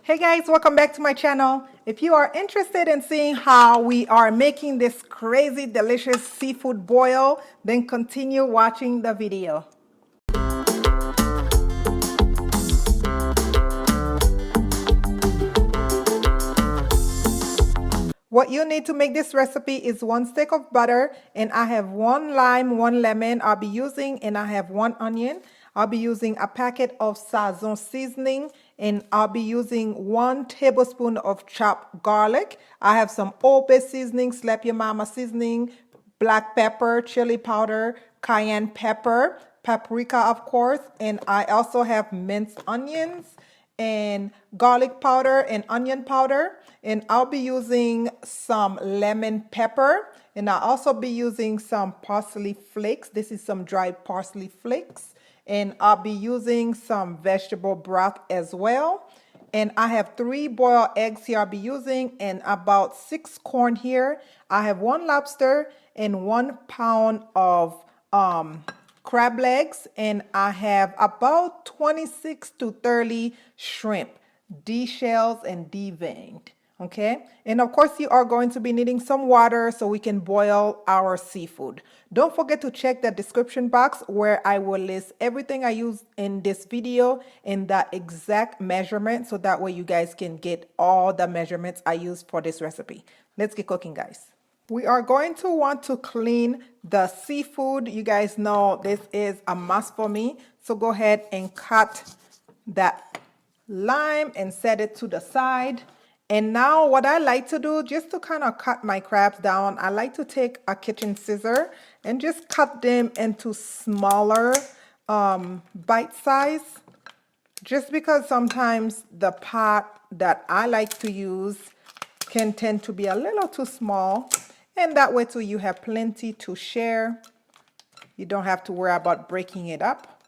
Hey guys, welcome back to my channel. If you are interested in seeing how we are making this crazy delicious seafood boil, then continue watching the video. What you need to make this recipe is 1 stick of butter, and I have 1 lime, 1 lemon I'll be using, and I have 1 onion. I'll be using a packet of sazon seasoning, and I'll be using 1 tablespoon of chopped garlic. I have some Epis seasoning, slap your mama seasoning, black pepper, chili powder, cayenne pepper, paprika of course, and I also have minced onions and garlic powder and onion powder, and I'll be using some lemon pepper, and I'll also be using some parsley flakes. This is some dried parsley flakes, and I'll be using some vegetable broth as well. And I have 3 boiled eggs here I'll be using, and about 6 corn here. I have 1 lobster and 1 pound of crab legs, and I have about 26 to 30 shrimp, deshells and deveined. Okay, and of course you are going to be needing some water so we can boil our seafood. Don't forget to check the description box where I will list everything I use in this video in the exact measurement, so that way you guys can get all the measurements I use for this recipe. Let's get cooking, guys. We are going to want to clean the seafood. You guys know this is a must for me. So go ahead and cut that lime and set it to the side. And now what I like to do, just to kind of cut my crabs down, I like to take a kitchen scissor and just cut them into smaller bite size. Just because sometimes the pot that I like to use can tend to be a little too small. And that way too you have plenty to share. You don't have to worry about breaking it up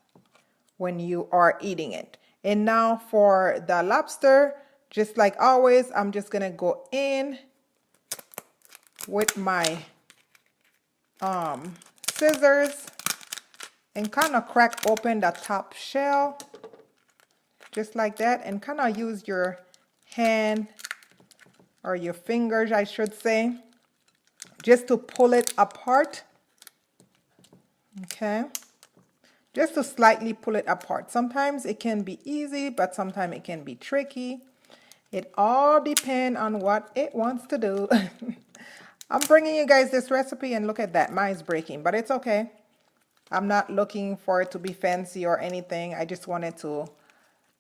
when you are eating it. And now for the lobster, just like always, I'm just gonna go in with my scissors and kind of crack open the top shell, just like that, and kind of use your hand or your fingers, I should say, just to pull it apart. Okay, just to slightly pull it apart. Sometimes it can be easy, but sometimes it can be tricky. It all depends on what it wants to do. I'm bringing you guys this recipe, and look at that, mine's breaking, but it's okay. I'm not looking for it to be fancy or anything. I just wanted to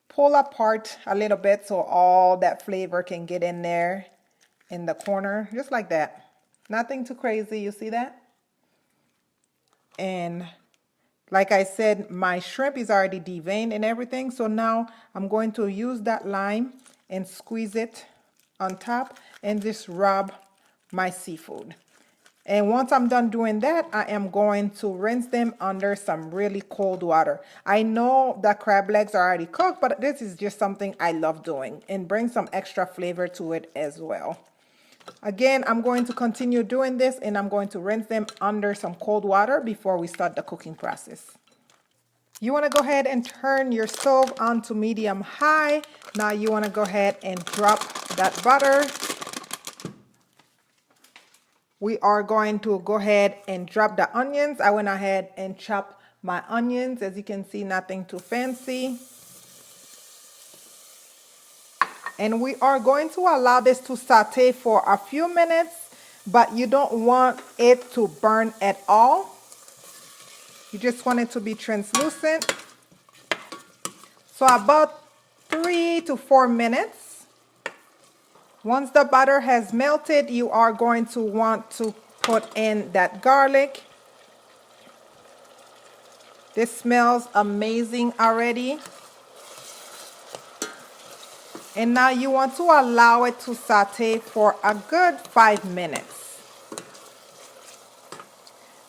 pull apart a little bit so all that flavor can get in there in the corner, just like that. Nothing too crazy, you see that? And like I said, my shrimp is already deveined and everything, so now I'm going to use that lime and squeeze it on top and just rub my seafood. And once I'm done doing that, I am going to rinse them under some really cold water. I know the crab legs are already cooked, but this is just something I love doing and bring some extra flavor to it as well. Again, I'm going to continue doing this, and I'm going to rinse them under some cold water before we start the cooking process. You want to go ahead and turn your stove on to medium high. Now you want to go ahead and drop that butter. We are going to go ahead and drop the onions. I went ahead and chopped my onions. As you can see, nothing too fancy. And we are going to allow this to saute for a few minutes, but you don't want it to burn at all. You just want it to be translucent. So about 3 to 4 minutes. Once the butter has melted, you are going to want to put in that garlic. This smells amazing already. And now you want to allow it to saute for a good 5 minutes.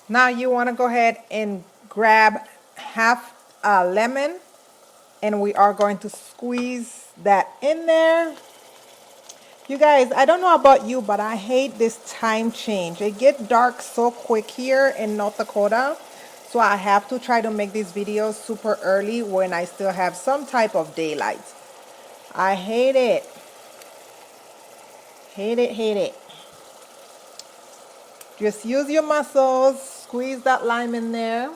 Now you want to go ahead and grab half a lemon, and we are going to squeeze that in there. You guys, I don't know about you, but I hate this time change. It gets dark so quick here in North Dakota, so I have to try to make these videos super early when I still have some type of daylight. I hate it. Hate it, hate it. Just use your muscles, squeeze that lime in there.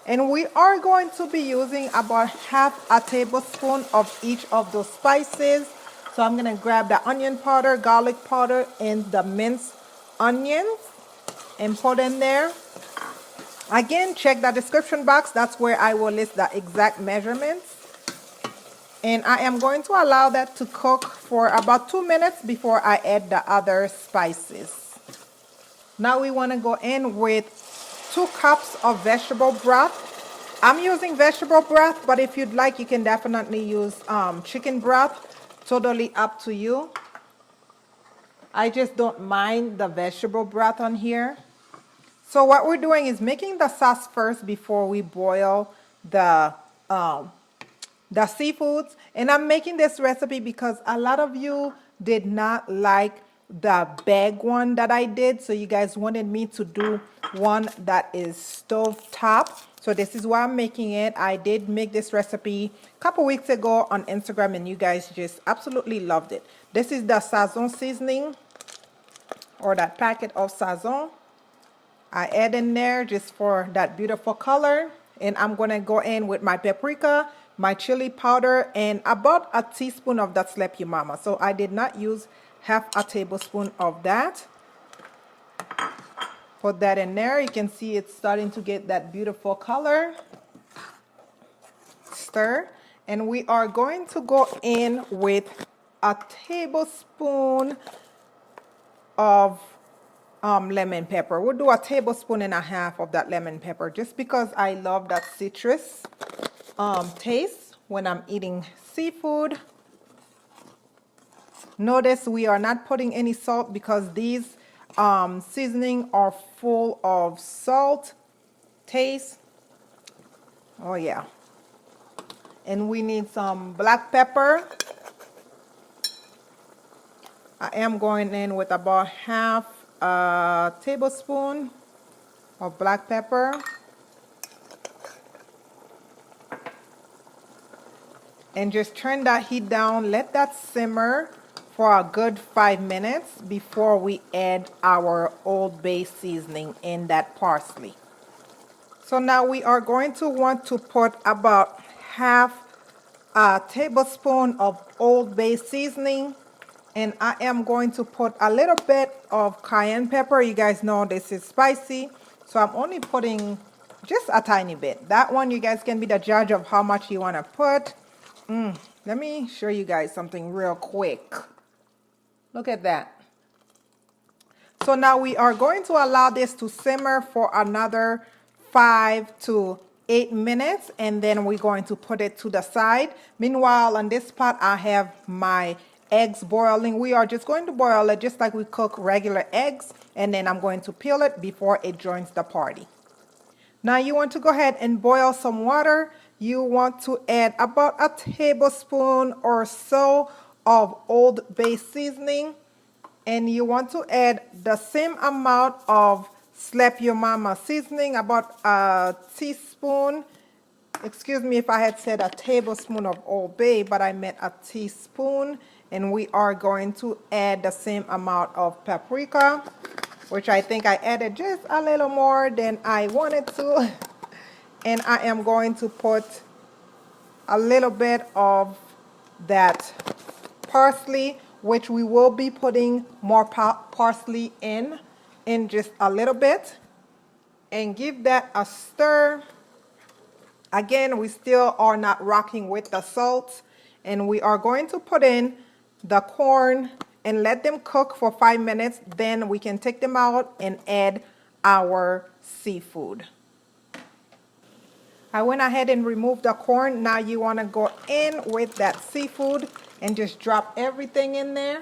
And we are going to be using about half a tablespoon of each of those spices. So I'm going to grab the onion powder, garlic powder, and the minced onions and put in there. Again, check the description box. That's where I will list the exact measurements. And I am going to allow that to cook for about 2 minutes before I add the other spices. Now we want to go in with 2 cups of vegetable broth. I'm using vegetable broth, but if you'd like, you can definitely use chicken broth. Totally up to you. I just don't mind the vegetable broth on here. So what we're doing is making the sauce first before we boil the seafoods. And I'm making this recipe because a lot of you did not like the bag one that I did. So you guys wanted me to do one that is stovetop. So this is why I'm making it. I did make this recipe a couple weeks ago on Instagram and you guys just absolutely loved it. This is the sazon seasoning, or that packet of sazon. I add in there just for that beautiful color. And I'm going to go in with my paprika, my chili powder, and about a teaspoon of that slap your mama. So I did not use half a tablespoon of that. Put that in there. You can see it's starting to get that beautiful color. Stir. And we are going to go in with a tablespoon of lemon pepper. We'll do a tablespoon and a half of that lemon pepper just because I love that citrus taste when I'm eating seafood. Notice we are not putting any salt because these seasoning are full of salt taste. Oh yeah. And we need some black pepper. I am going in with about half a tablespoon of black pepper. And just turn that heat down. Let that simmer for a good 5 minutes before we add our Old Bay seasoning in that parsley. So now we are going to want to put about half a tablespoon of Old Bay seasoning. And I am going to put a little bit of cayenne pepper. You guys know this is spicy. So I'm only putting just a tiny bit. That one you guys can be the judge of how much you want to put. Let me show you guys something real quick. Look at that. So now we are going to allow this to simmer for another 5 to 8 minutes. And then we're going to put it to the side. Meanwhile, on this pot, I have my eggs boiling. We are just going to boil it just like we cook regular eggs. And then I'm going to peel it before it joins the party. Now you want to go ahead and boil some water. You want to add about a tablespoon or so of Old Bay seasoning. And you want to add the same amount of Slap Your Mama seasoning, about a teaspoon. Excuse me if I had said a tablespoon of Old Bay, but I meant a teaspoon. And we are going to add the same amount of paprika, which I think I added just a little more than I wanted to. And I am going to put a little bit of that parsley, which we will be putting more parsley in just a little bit. And give that a stir. Again, we still are not rocking with the salt. And we are going to put in the corn and let them cook for 5 minutes. Then we can take them out and add our seafood. I went ahead and removed the corn. Now you want to go in with that seafood and just drop everything in there.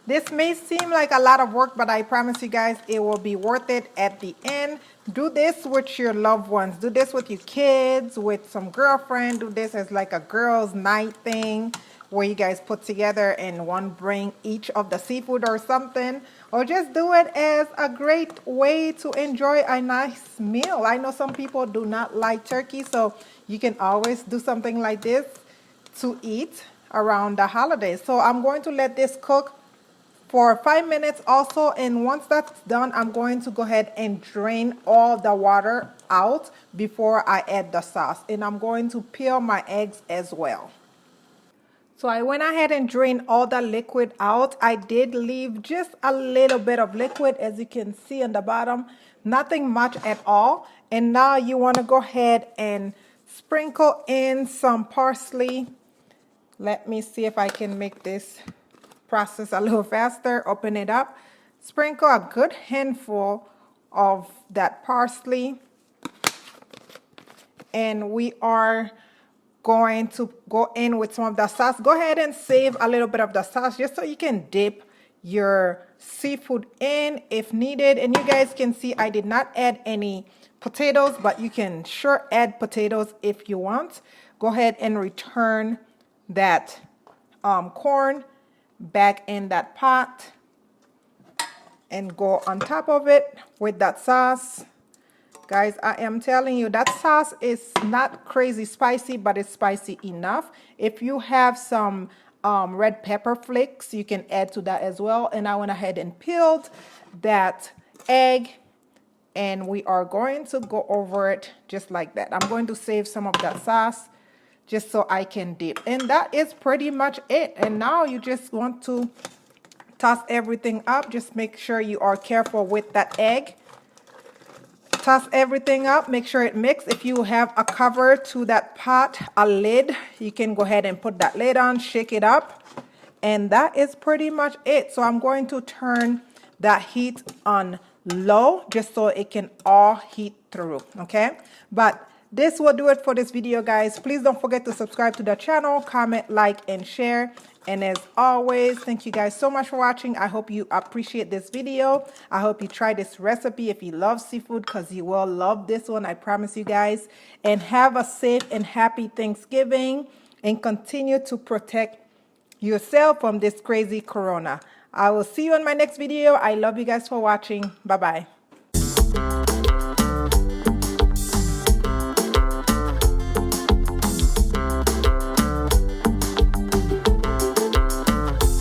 This may seem like a lot of work, but I promise you guys it will be worth it at the end. Do this with your loved ones. Do this with your kids, with some girlfriend. Do this as like a girls' night thing where you guys put together and one bring each of the seafood or something. Or just do it as a great way to enjoy a nice meal. I know some people do not like turkey, so you can always do something like this. to eat around the holidays. So I'm going to let this cook for 5 minutes also, and once that's done, I'm going to go ahead and drain all the water out before I add the sauce, and I'm going to peel my eggs as well. So I went ahead and drained all the liquid out. I did leave just a little bit of liquid, as you can see on the bottom, nothing much at all. And now you want to go ahead and sprinkle in some parsley. Let me see if I can make this process a little faster. Open it up, sprinkle a good handful of that parsley, and we are going to go in with some of the sauce. Go ahead and save a little bit of the sauce just so you can dip your seafood in if needed. And you guys can see I did not add any potatoes, but you can sure add potatoes if you want. Go ahead and return that corn back in that pot and go on top of it with that sauce. Guys, I am telling you, that sauce is not crazy spicy, but it's spicy enough. If you have some red pepper flakes, you can add to that as well. And I went ahead and peeled that egg, and we are going to go over it just like that. I'm going to save some of that sauce just so I can dip. And that is pretty much it. And now you just want to toss everything up. Just make sure you are careful with that egg. Toss everything up, make sure it mixes. If you have a cover to that pot, a lid, you can go ahead and put that lid on, shake it up, and that is pretty much it. So I'm going to turn that heat on low just so it can all heat through, okay? But this will do it for this video, guys. Please don't forget to subscribe to the channel, comment, like, and share. And as always, thank you guys so much for watching. I hope you appreciate this video. I hope you try this recipe if you love seafood, because you will love this one, I promise you guys. And have a safe and happy Thanksgiving, and continue to protect yourself from this crazy corona. I will see you in my next video. I love you guys for watching. Bye-bye.